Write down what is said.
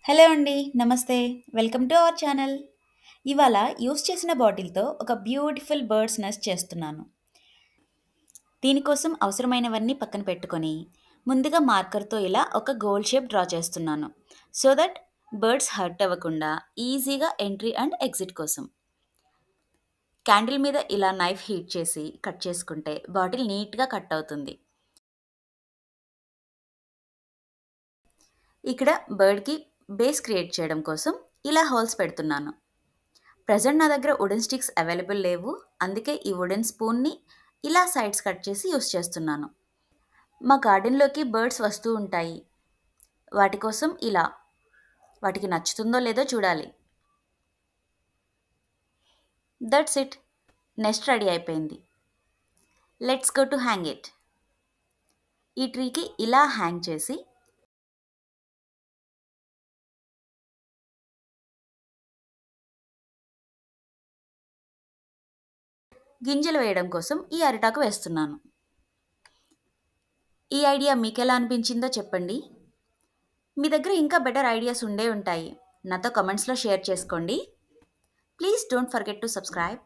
Hello అండి. నమస్తే. Welcome to our channel. ఇవాళ యూజ్ చేసిన బాటిల్‌తో ఒక బ్యూటిఫుల్ బర్డ్స్ నెస్ట్ చేస్తున్నాను. దీనికోసం అవసరమైనవన్నీ పక్కన పెట్టుకొని, ముందుగా మార్కర్‌తో ఇలా ఒక గోల్ షేప్ డ్రా చేస్తున్నాను. సో దట్ బర్డ్స్ హర్ట్ అవ్వకుండా ఈజీగా ఎంట్రీ అండ్ ఎగ్జిట్ కోసం. క్యాండిల్ మీద ఇలా నైఫ్ హీట్ చేసి కట్ చేసుకుంటే బాటిల్ నీట్‌గా కట్ అవుతుంది. ఇక్కడ బర్డ్‌కి బేస్ క్రియేట్ చేయడం కోసం ఇలా హోల్స్ పెడుతున్నాను. ప్రెజెంట్ నా దగ్గర వుడెన్ స్టిక్స్ అవైలబుల్ లేవు. అందుకే ఈ వుడెన్ స్పూన్ని ఇలా సైడ్స్ కట్ చేసి యూస్ చేస్తున్నాను. మా గార్డెన్‌లోకి బర్డ్స్ వస్తూ ఉంటాయి. వాటి కోసం ఇలా. వాటికి నచ్చుతుందో లేదో చూడాలి. That's it. నెస్ట్ రెడీ అయిపోయింది. Let's go to hang it. ఈ ట్రీకి ఇలా హ్యాంగ్ చేసి గింజలు వేయడం కోసం ఈ అరిటాకు వేస్తున్నాను. ఈ ఐడియా మీకెలా అనిపించిందో చెప్పండి. మీ దగ్గర ఇంకా బెటర్ ఐడియాస్ ఉండే ఉంటాయి. నాతో కమెంట్స్‌లో షేర్ చేసుకోండి. Please don't forget to subscribe.